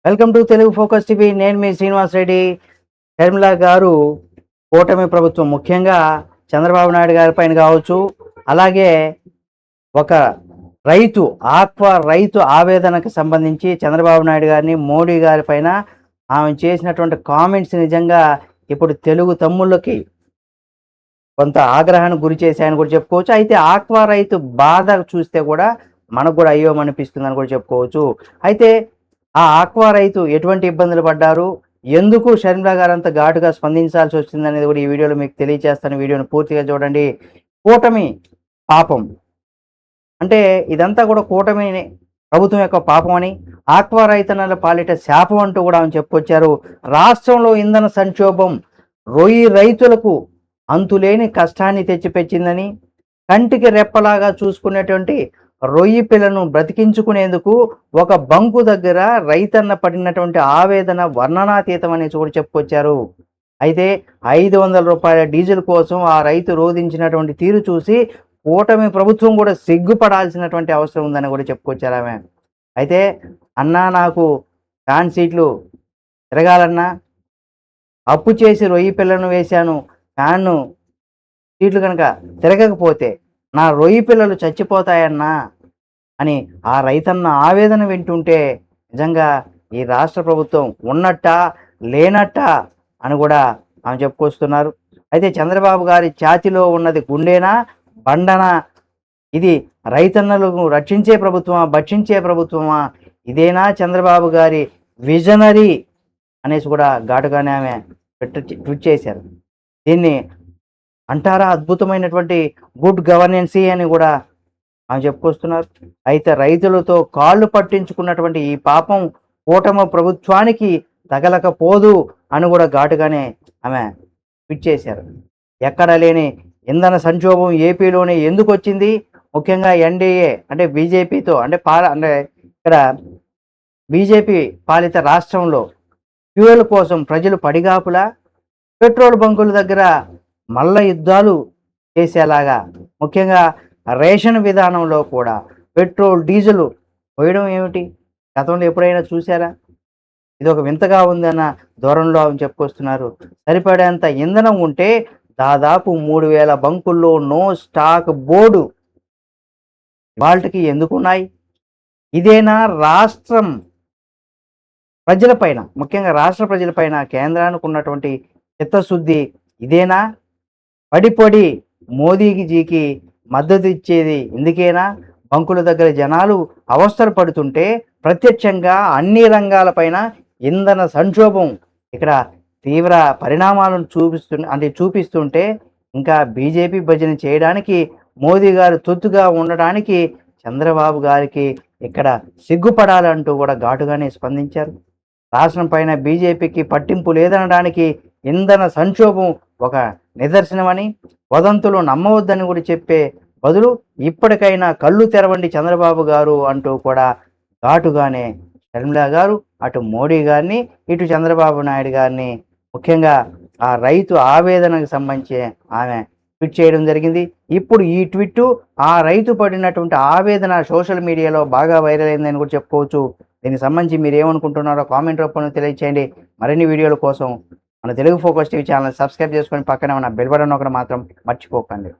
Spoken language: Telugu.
Welcome to Telugu focus TV. నేను మీ శ్రీనివాస్ రెడ్డి. షర్మిల గారు కూటమి ప్రభుత్వం ముఖ్యంగా చంద్రబాబు నాయుడు గారి పైన కావచ్చు, అలాగే ఒక రైతు ఆక్వా రైతు ఆవేదనకు సంబంధించి చంద్రబాబు నాయుడు గారిని, మోడీ గారి పైన ఆమె చేసినటువంటి కామెంట్స్ నిజంగా ఇప్పుడు తెలుగు తమ్ముళ్ళకి కొంత ఆగ్రహానికి గురి చేశాయని కూడా చెప్పుకోవచ్చు. అయితే ఆక్వా రైతు బాధ చూస్తే కూడా మనకు కూడా అయ్యో అనిపిస్తుందని కూడా చెప్పుకోవచ్చు. అయితే ఆ ఆక్వా రైతు ఎటువంటి ఇబ్బందులు పడ్డారు, ఎందుకు షర్మిల గారు అంత ఘాటుగా స్పందించాల్సి వచ్చిందనేది కూడా ఈ వీడియోలో మీకు తెలియజేస్తాను. వీడియోని పూర్తిగా చూడండి. కూటమి పాపం అంటే ఇదంతా కూడా కూటమి ప్రభుత్వం యొక్క పాపం అని, ఆక్వా రైతన్నల పాలిట శాపం అంటూ కూడా ఆమె చెప్పుకొచ్చారు. రాష్ట్రంలో ఇంధన సంక్షోభం రొయ్యి రైతులకు అంతులేని కష్టాన్ని తెచ్చిపెచ్చిందని, కంటికి రెప్పలాగా చూసుకునేటువంటి రొయ్యి పిల్లను బ్రతికించుకునేందుకు ఒక బంకు దగ్గర రైతన్న పడినటువంటి ఆవేదన వర్ణనాతీతం అని కూడా చెప్పుకొచ్చారు. అయితే 500 రూపాయల డీజిల్ కోసం ఆ రైతు రోధించినటువంటి తీరు చూసి కూటమి ప్రభుత్వం కూడా సిగ్గుపడాల్సినటువంటి అవసరం ఉందని కూడా చెప్పుకొచ్చారు ఆమె. అయితే అన్నా, నాకు ఫ్యాన్ సీట్లు తిరగాలన్నా, అప్పు చేసి రొయ్యి పిల్లను వేశాను, ఫ్యాన్ను సీట్లు కనుక తిరగకపోతే నా రొయ్యి పిల్లలు చచ్చిపోతాయన్నా అని ఆ రైతన్న ఆవేదన వింటుంటే నిజంగా ఈ రాష్ట్ర ప్రభుత్వం ఉన్నట్టా లేనట్టా అని కూడా ఆమె చెప్పుకొస్తున్నారు. అయితే చంద్రబాబు గారి ఛాతిలో ఉన్నది గుండెనా బండనా? ఇది రైతన్నలను రక్షించే ప్రభుత్వమా భక్షించే ప్రభుత్వమా? ఇదేనా చంద్రబాబు గారి విజనరీ అనేసి కూడా ఘాటుగానే ఆమె ట్వీట్ చేశారు. దీన్ని అంటారా అద్భుతమైనటువంటి గుడ్ గవర్నెన్సీ అని కూడా ఆమె చెప్పుకొస్తున్నారు. అయితే రైతులతో కాళ్ళు పట్టించుకున్నటువంటి ఈ పాపం కూటమి ప్రభుత్వానికి తగలకపోదు అని కూడా ఘాటుగానే ఆమె ట్వీట్ చేశారు. ఎక్కడ లేని ఇంధన సంక్షోభం ఏపీలోనే ఎందుకు వచ్చింది? ముఖ్యంగా ఎన్డీఏ అంటే బీజేపీతో అంటే ఇక్కడ బీజేపీ పాలిత రాష్ట్రంలో ఫ్యూయల్ కోసం ప్రజలు పడిగాపులా, పెట్రోల్ బంకుల దగ్గర మల్ల యుద్ధాలు చేసేలాగా, ముఖ్యంగా రేషన్ విధానంలో కూడా పెట్రోల్ డీజిల్ పోయడం ఏమిటి? గతంలో ఎప్పుడైనా చూసారా? ఇది ఒక వింతగా ఉందన్న ధోరణిలో ఆమె చెప్పుకొస్తున్నారు. సరిపడేంత ఇంధనం ఉంటే దాదాపు 3000 బంకుల్లో నో స్టాక్ బోర్డు వాళ్ళకి ఎందుకున్నాయి? ఇదేనా రాష్ట్రం ప్రజలపైన, ముఖ్యంగా రాష్ట్ర ప్రజలపైన కేంద్రానికి ఉన్నటువంటి చిత్తశుద్ధి? ఇదేనా? పడి మోదీజీకి మద్దతు ఇచ్చేది ఎందుకేనా? బంకుల దగ్గర జనాలు అవస్థలు పడుతుంటే ప్రత్యక్షంగా అన్ని రంగాలపైన ఇంధన సంక్షోభం ఇక్కడ తీవ్ర పరిణామాలను చూపిస్తుంటే ఇంకా బీజేపీ భజన చేయడానికి మోదీ గారు తొత్తుగా ఉండడానికి చంద్రబాబు గారికి ఇక్కడ సిగ్గుపడాలంటూ కూడా ఘాటుగానే స్పందించారు. రాష్ట్రం పైన బీజేపీకి పట్టింపు లేదనడానికి ఇంధన సంక్షోభం ఒక నిదర్శనమని, వదంతులు నమ్మవద్దని కూడా చెప్పే బదులు ఇప్పటికైనా కళ్ళు తెరవండి చంద్రబాబు గారు అంటూ కూడా ఘాటుగానే షర్మిల గారు అటు మోడీ గారిని, ఇటు చంద్రబాబు నాయుడు గారిని, ముఖ్యంగా ఆ రైతు ఆవేదనకు సంబంధించి ఆమె ట్వీట్ చేయడం జరిగింది. ఇప్పుడు ఈ ట్వీట్ ఆ రైతు పడినటువంటి ఆవేదన సోషల్ మీడియాలో బాగా వైరల్ అయిందని కూడా చెప్పుకోవచ్చు. దీనికి సంబంధించి మీరు ఏమనుకుంటున్నారో కామెంట్ రూపంలో తెలియచేయండి. మరిన్ని వీడియోల కోసం మన Telugu focus TV channel subscribe చేసుకొని పక్కనే ఉన్న బెల్ బటన్ నొక్కడం మాత్రం మర్చిపోకండి.